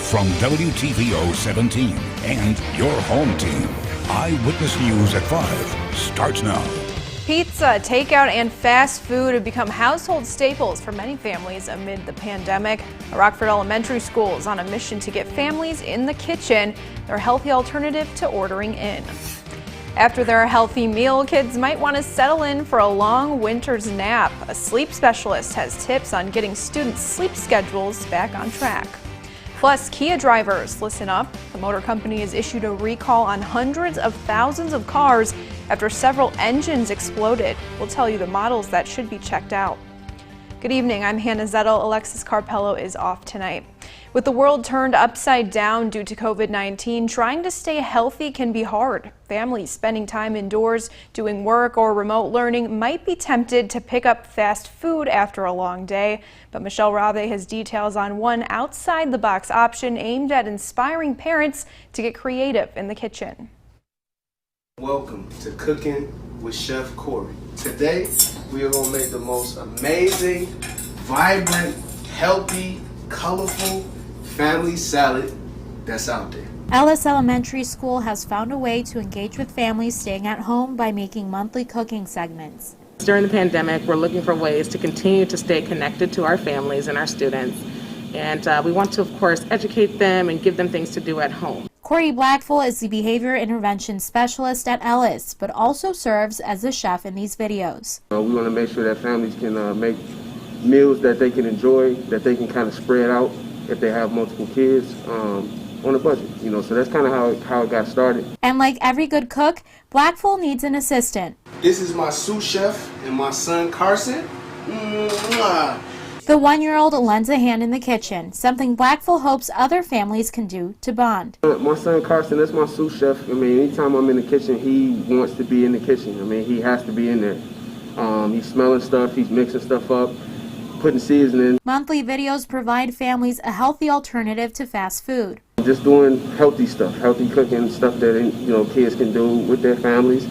from WTVO 17 and your home team. Eyewitness News at 5 starts now. Pizza, takeout, and fast food have become household staples for many families amid the pandemic. A Rockford Elementary School is on a mission to get families in the kitchen, their healthy alternative to ordering in. After their healthy meal, kids might want to settle in for a long winter's nap. A sleep specialist has tips on getting students' sleep schedules back on track. Plus, Kia drivers, listen up. The motor company has issued a recall on hundreds of thousands of cars after several engines exploded. We'll tell you the models that should be checked out. Good evening, I'm Hannah Zettl. Alexis Carpello is off tonight. With the world turned upside down due to COVID-19, trying to stay healthy can be hard. Families spending time indoors, doing work or remote learning might be tempted to pick up fast food after a long day. But Michelle Rave has details on one outside-the-box option aimed at inspiring parents to get creative in the kitchen. Welcome to Cooking with Chef Corey. Today, we are going to make the most amazing, vibrant, healthy, colorful family salad that's out there. Ellis Elementary School has found a way to engage with families staying at home by making monthly cooking segments. During the pandemic, we're looking for ways to continue to stay connected to our families and our students. And we want to, of course, educate them and give them things to do at home. Corey Blackfull is the behavior intervention specialist at Ellis, but also serves as the chef in these videos. We want to make sure that families can make meals that they can enjoy, that they can kind of spread out if they have multiple kids on a budget. So that's kind of how it got started. And like every good cook, Blackfull needs an assistant. This is my sous chef and my son Carson. The 1-year-old lends a hand in the kitchen, something Blackfull hopes other families can do to bond. My son Carson, that's my sous chef. Anytime I'm in the kitchen, he wants to be in the kitchen. He has to be in there. He's smelling stuff, he's mixing stuff up, putting seasoning. Monthly videos provide families a healthy alternative to fast food. Just doing healthy stuff, healthy cooking, stuff that kids can do with their families,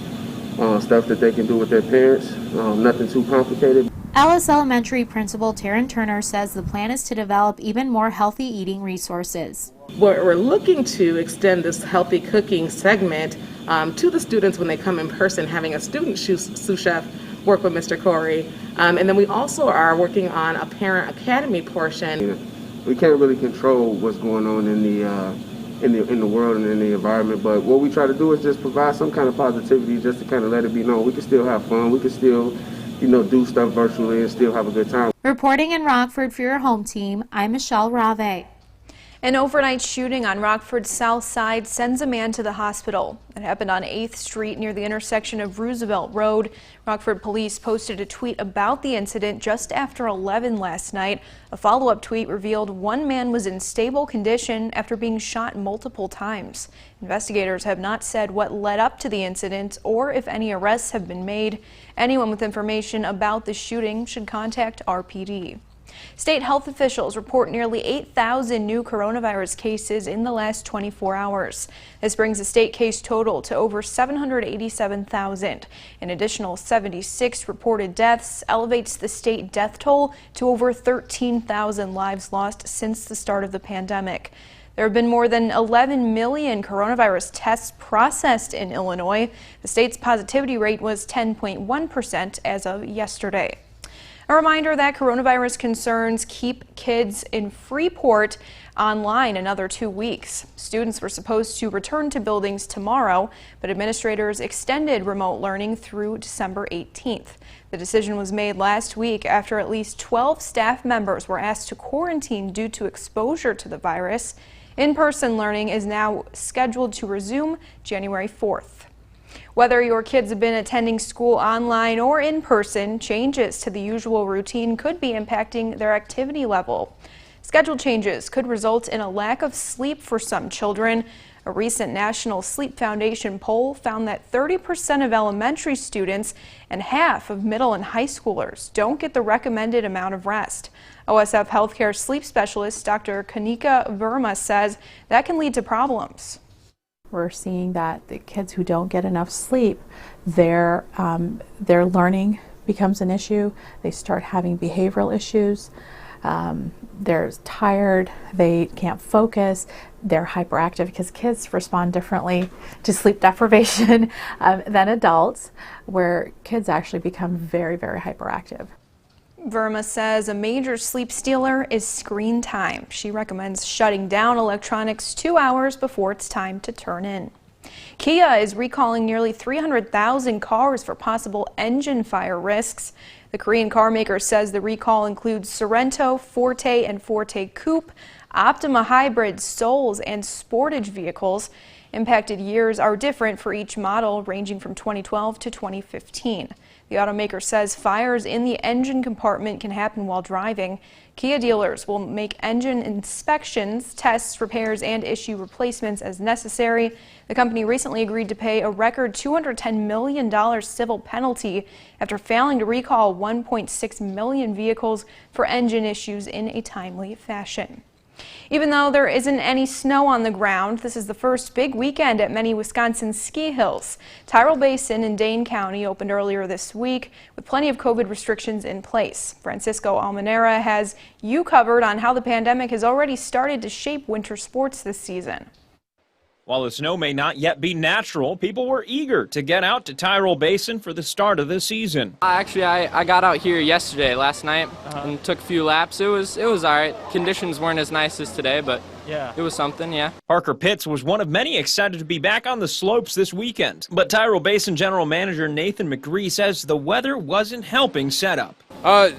stuff that they can do with their parents, nothing too complicated. Ellis Elementary Principal Taryn Turner says the plan is to develop even more healthy eating resources. We're looking to extend this healthy cooking segment to the students when they come in person, having a student sous chef work with Mr. Corey. And then we also are working on a parent academy portion. We can't really control what's going on in the world and in the environment, but what we try to do is just provide some kind of positivity, just to kind of let it be known we can still have fun, we can still do stuff virtually and still have a good time. Reporting in Rockford for your home team, I'm Michelle Rave. An overnight shooting on Rockford's south side sends a man to the hospital. It happened on 8th Street near the intersection of Roosevelt Road. Rockford police posted a tweet about the incident just after 11 last night. A follow-up tweet revealed one man was in stable condition after being shot multiple times. Investigators have not said what led up to the incident or if any arrests have been made. Anyone with information about the shooting should contact RPD. State health officials report nearly 8,000 new coronavirus cases in the last 24 hours. This brings the state case total to over 787,000. An additional 76 reported deaths elevates the state death toll to over 13,000 lives lost since the start of the pandemic. There have been more than 11 million coronavirus tests processed in Illinois. The state's positivity rate was 10.1% as of yesterday. A reminder that coronavirus concerns keep kids in Freeport online another 2 weeks. Students were supposed to return to buildings tomorrow, but administrators extended remote learning through December 18th. The decision was made last week after at least 12 staff members were asked to quarantine due to exposure to the virus. In-person learning is now scheduled to resume January 4th. Whether your kids have been attending school online or in person, changes to the usual routine could be impacting their activity level. Schedule changes could result in a lack of sleep for some children. A recent National Sleep Foundation poll found that 30% of elementary students and half of middle and high schoolers don't get the recommended amount of rest. OSF healthcare sleep specialist Dr. Kanika Verma says that can lead to problems. We're seeing that the kids who don't get enough sleep, their learning becomes an issue. They start having behavioral issues. They're tired, they can't focus, they're hyperactive because kids respond differently to sleep deprivation than adults, where kids actually become very, very hyperactive. Verma says a major sleep stealer is screen time. She recommends shutting down electronics 2 hours before it's time to turn in. Kia is recalling nearly 300,000 cars for possible engine fire risks. The Korean car maker says the recall includes Sorento, Forte, and Forte Coupe, Optima hybrids, Souls, and Sportage vehicles. Impacted years are different for each model, ranging from 2012 to 2015. The automaker says fires in the engine compartment can happen while driving. Kia dealers will make engine inspections, tests, repairs, and issue replacements as necessary. The company recently agreed to pay a record $210 million civil penalty after failing to recall 1.6 million vehicles for engine issues in a timely fashion. Even though there isn't any snow on the ground, this is the first big weekend at many Wisconsin ski hills. Tyrrell Basin in Dane County opened earlier this week with plenty of COVID restrictions in place. Francisco Almenara has you covered on how the pandemic has already started to shape winter sports this season. While the snow may not yet be natural, people were eager to get out to Tyrrell Basin for the start of the season. Actually, I got out here last night, and took a few laps. It was all right. Conditions weren't as nice as today, but it was something, yeah. Parker Pitts was one of many excited to be back on the slopes this weekend. But Tyrrell Basin General Manager Nathan McGree says the weather wasn't helping setup.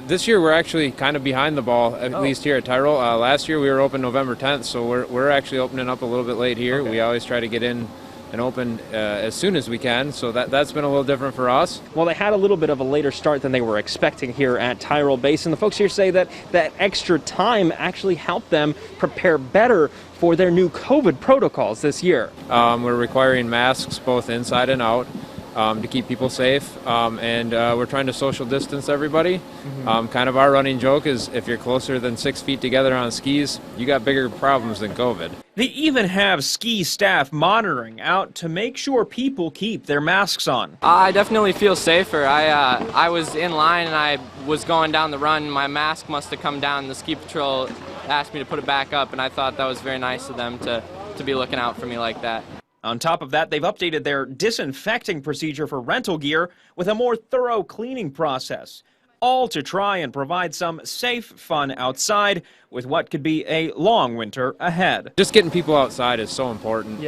This year we're actually kind of behind the ball, at least here at Tyrrell. Last year we were open November 10th, so we're actually opening up a little bit late here. Okay. We always try to get in and open as soon as we can, so that's been a little different for us. Well, they had a little bit of a later start than they were expecting here at Tyrrell Basin. The folks here say that extra time actually helped them prepare better for their new COVID protocols this year. We're requiring masks both inside and out. To keep people safe, and we're trying to social distance everybody. Kind of our running joke is if you're closer than 6 feet together on skis, you got bigger problems than COVID. They even have ski staff monitoring out to make sure people keep their masks on. I definitely feel safer. I was in line and I was going down the run. My mask must have come down. The ski patrol asked me to put it back up, and I thought that was very nice of them to be looking out for me like that. On top of that, they've updated their disinfecting procedure for rental gear with a more thorough cleaning process, all to try and provide some safe fun outside with what could be a long winter ahead. Just getting people outside is so important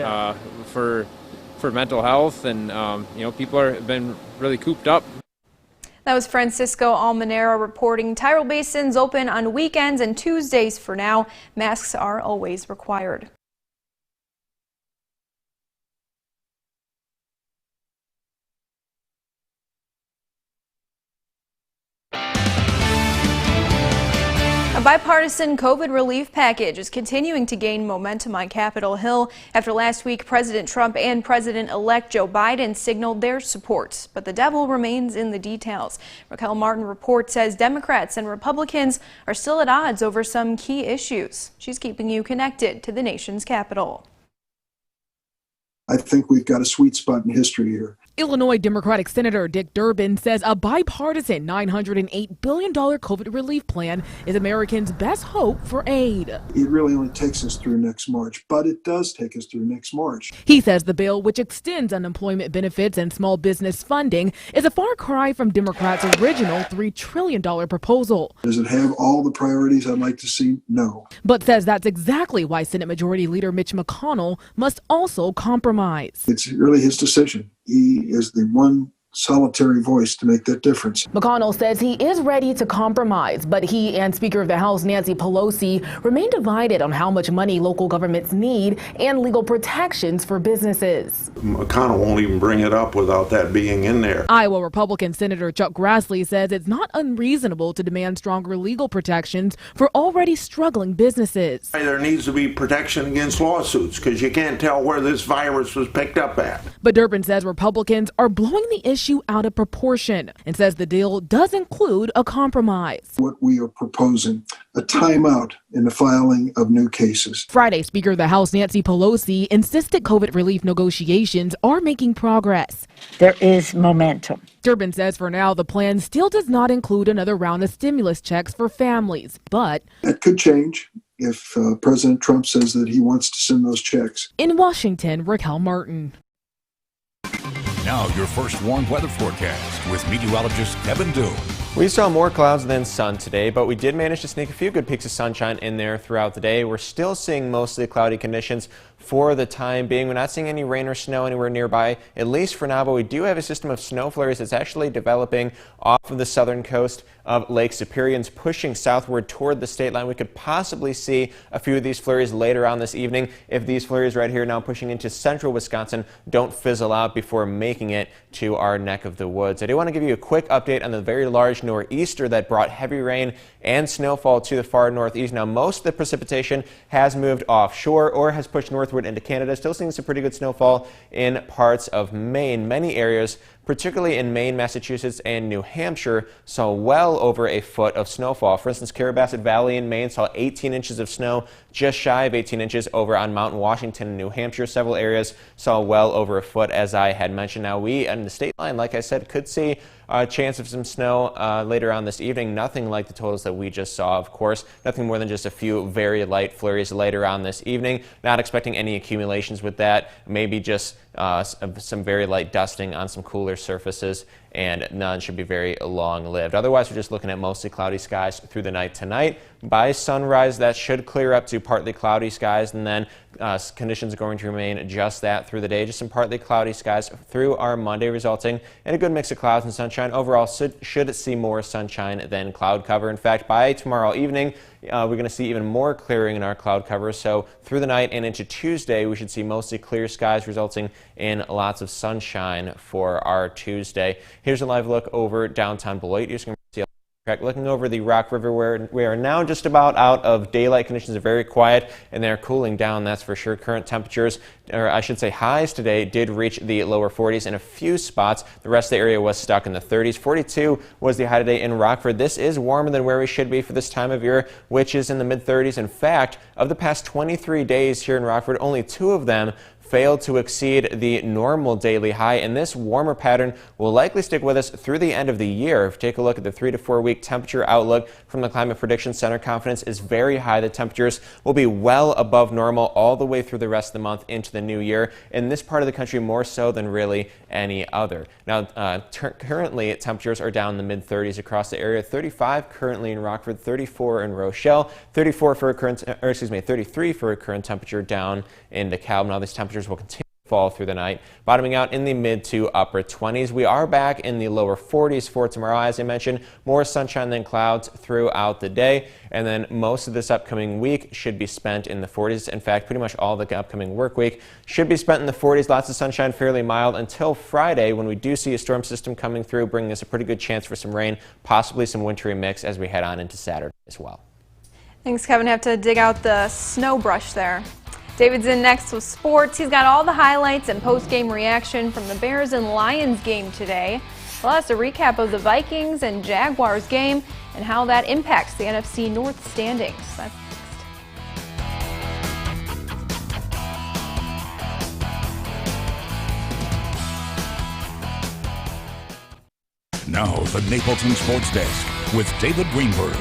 for mental health, and people have been really cooped up. That was Francisco Almenara reporting. Tyrrell Basin's open on weekends and Tuesdays for now. Masks are always required. A bipartisan COVID relief package is continuing to gain momentum on Capitol Hill after last week President Trump and President-elect Joe Biden signaled their support. But the devil remains in the details. Raquel Martin reports says Democrats and Republicans are still at odds over some key issues. She's keeping you connected to the nation's capital. I think we've got a sweet spot in history here. Illinois Democratic Senator Dick Durbin says a bipartisan $908 billion COVID relief plan is Americans' best hope for aid. It really only takes us through next March, but it does take us through next March. He says the bill, which extends unemployment benefits and small business funding, is a far cry from Democrats' original $3 trillion proposal. Does it have all the priorities I'd like to see? No. But says that's exactly why Senate Majority Leader Mitch McConnell must also compromise. It's really his decision. He is the one solitary voice to make that difference. McConnell says he is ready to compromise, but he and Speaker of the House Nancy Pelosi remain divided on how much money local governments need and legal protections for businesses. McConnell won't even bring it up without that being in there. Iowa Republican Senator Chuck Grassley says it's not unreasonable to demand stronger legal protections for already struggling businesses. There needs to be protection against lawsuits because you can't tell where this virus was picked up at. But Durbin says Republicans are blowing the issue issue out of proportion and says the deal does include a compromise. What we are proposing, a timeout in the filing of new cases. Friday, Speaker of the House Nancy Pelosi insisted COVID relief negotiations are making progress. There is momentum. Durbin says for now the plan still does not include another round of stimulus checks for families, but that could change if President Trump says that he wants to send those checks. In Washington, Raquel Martin. Now your first warm weather forecast with meteorologist Kevin Dew. We saw more clouds than sun today, but we did manage to sneak a few good peaks of sunshine in there throughout the day. We're still seeing mostly cloudy conditions for the time being. We're not seeing any rain or snow anywhere nearby, at least for now, but we do have a system of snow flurries that's actually developing off of the southern coast of Lake Superior and pushing southward toward the state line. We could possibly see a few of these flurries later on this evening if these flurries right here now pushing into central Wisconsin don't fizzle out before making it to our neck of the woods. I do want to give you a quick update on the very large nor'easter that brought heavy rain and snowfall to the far northeast. Now, most of the precipitation has moved offshore or has pushed northward into Canada. Still seeing some pretty good snowfall in parts of Maine. Many areas, particularly in Maine, Massachusetts, and New Hampshire, saw well over a foot of snowfall. For instance, Carrabassett Valley in Maine saw 18 inches of snow, just shy of 18 inches over on Mount Washington in New Hampshire. Several areas saw well over a foot, as I had mentioned. Now, we on the state line, like I said, could see a chance of some snow later on this evening. Nothing like the totals that we just saw, of course. Nothing more than just a few very light flurries later on this evening. Not expecting any accumulations with that. Maybe just some very light dusting on some cooler surfaces, and none should be very long-lived. Otherwise, we're just looking at mostly cloudy skies through the night tonight. By sunrise, that should clear up to partly cloudy skies, and then conditions are going to remain just that through the day. Just some partly cloudy skies through our Monday, resulting in a good mix of clouds and sunshine. Overall, should see more sunshine than cloud cover. In fact, by tomorrow evening, we're going to see even more clearing in our cloud cover. So through the night and into Tuesday, we should see mostly clear skies, resulting in lots of sunshine for our Tuesday. Here's a live look over downtown Beloit. You're just going to see looking over the Rock River, where we are now just about out of daylight. Conditions are very quiet and they're cooling down, that's for sure. Current temperatures, or I should say highs today, did reach the lower 40s in a few spots. The rest of the area was stuck in the 30s. 42 was the high today in Rockford. This is warmer than where we should be for this time of year, which is in the mid-30s. In fact, of the past 23 days here in Rockford, only 2 of them failed to exceed the normal daily high, and this warmer pattern will likely stick with us through the end of the year. If you take a look at the 3 to 4 week temperature outlook from the Climate Prediction Center, confidence is very high. The temperatures will be well above normal all the way through the rest of the month into the new year. In this part of the country, more so than really any other. Now, currently temperatures are down in the mid-30s across the area. 35 currently in Rockford, 34 in Rochelle, 33 for a current temperature down in DeKalb. Now, these temperatures will continue to fall through the night, bottoming out in the mid to upper 20s. We are back in the lower 40s for tomorrow. As I mentioned, more sunshine than clouds throughout the day, and then most of this upcoming week should be spent in the 40s. In fact, pretty much all the upcoming work week should be spent in the 40s. Lots of sunshine, fairly mild until Friday, when we do see a storm system coming through, bringing us a pretty good chance for some rain, possibly some wintry mix as we head on into Saturday as well. Thanks, Kevin. Have to dig out the snow brush there. David's in next with sports. He's got all the highlights and post-game reaction from the Bears and Lions game today, plus a recap of the Vikings and Jaguars game and how that impacts the Nfc North Standings. That's Now, the Napleton Sports Desk with David Greenberg.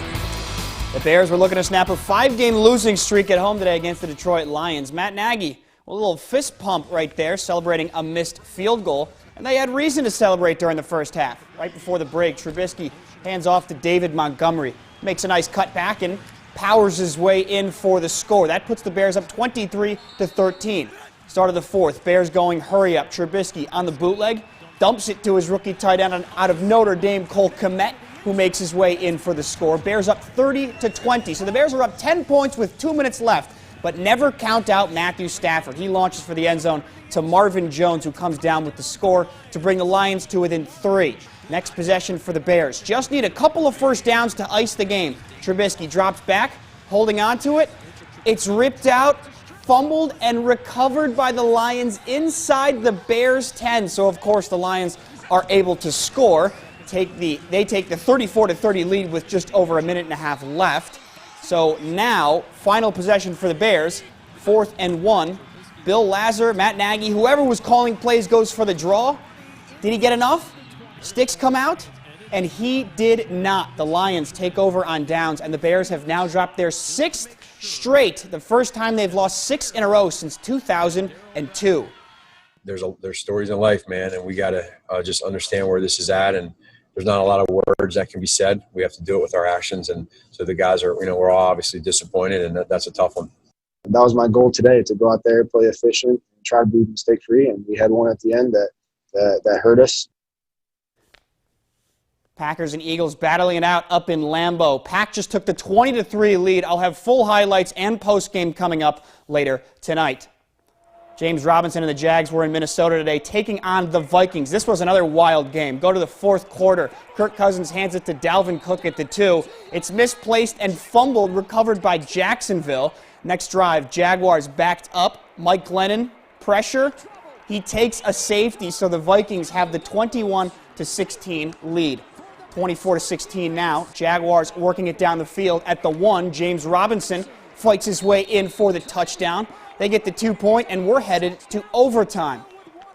The Bears were looking to snap a 5-game losing streak at home today against the Detroit Lions. Matt Nagy, a little fist pump right there, celebrating a missed field goal. And they had reason to celebrate during the first half. Right before the break, Trubisky hands off to David Montgomery. Makes a nice cut back and powers his way in for the score. That puts the Bears up 23-13. Start of the fourth, Bears going hurry up. Trubisky on the bootleg, dumps it to his rookie tight end out of Notre Dame, Cole Kmet, who makes his way in for the score. Bears up 30-20. So the Bears are up 10 points with 2 minutes left, but never count out Matthew Stafford. He launches for the end zone to Marvin Jones, who comes down with the score to bring the Lions to within 3. Next possession for the Bears. Just need a couple of first downs to ice the game. Trubisky drops back, holding on to it. It's ripped out, fumbled, and recovered by the Lions inside the Bears' 10. So, of course, the Lions are able to score. They take the 34-30 lead with just over a minute and a half left. So now, final possession for the Bears, 4th and 1. Bill Lazar, Matt Nagy, whoever was calling plays goes for the draw. Did he get enough? Sticks come out? And he did not. The Lions take over on downs, and the Bears have now dropped their 6th straight, the first time they've lost 6 in a row since 2002. There's stories in life, man, and we got to just understand where this is at, and there's not a lot of words that can be said. We have to do it with our actions, and so the guys are, we're all obviously disappointed, and that's a tough one. That was my goal today, to go out there, play efficient, and try to be mistake-free, and we had one at the end that hurt us. Packers and Eagles battling it out up in Lambeau. Pack just took the 20-3 lead. I'll have full highlights and post-game coming up later tonight. James Robinson and the Jags were in Minnesota today taking on the Vikings. This was another wild game. Go to the 4th quarter. Kirk Cousins hands it to Dalvin Cook at the 2. It's misplaced and fumbled, recovered by Jacksonville. Next drive, Jaguars backed up. Mike Glennon, pressure. He takes a safety, so the Vikings have the 21-16 lead. 24-16 now. Jaguars working it down the field at the 1. James Robinson fights his way in for the touchdown. They get the 2-point, and we're headed to overtime.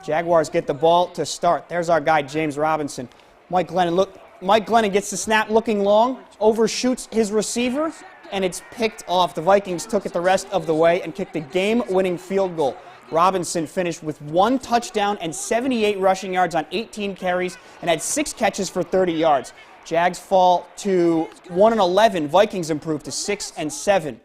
Jaguars get the ball to start. There's our guy, James Robinson. Mike Glennon gets the snap looking long, overshoots his receiver, and it's picked off. The Vikings took it the rest of the way and kicked a game-winning field goal. Robinson finished with 1 touchdown and 78 rushing yards on 18 carries and had 6 catches for 30 yards. Jags fall to 1-11. Vikings improve to 6-7.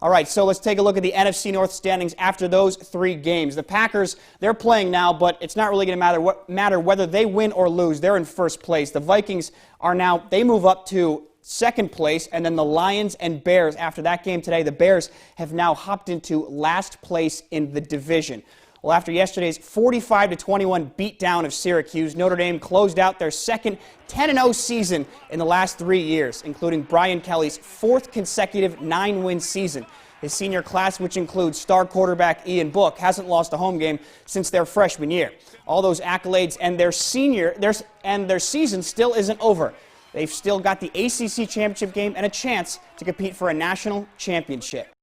All right, so let's take a look at the Nfc North Standings after those 3 games. The Packers, they're playing now, but it's not really going to matter whether they win or lose. They're in first place. The Vikings are now, they move up to 2nd place, and then the Lions and Bears, after that game today, the Bears have now hopped into last place in the division. Well, after yesterday's 45-21 beatdown of Syracuse, Notre Dame closed out their second 10-0 season in the last 3 years, including Brian Kelly's 4th consecutive 9-win season. His senior class, which includes star quarterback Ian Book, hasn't lost a home game since their freshman year. All those accolades and their season still isn't over. They've still got the ACC championship game and a chance to compete for a national championship.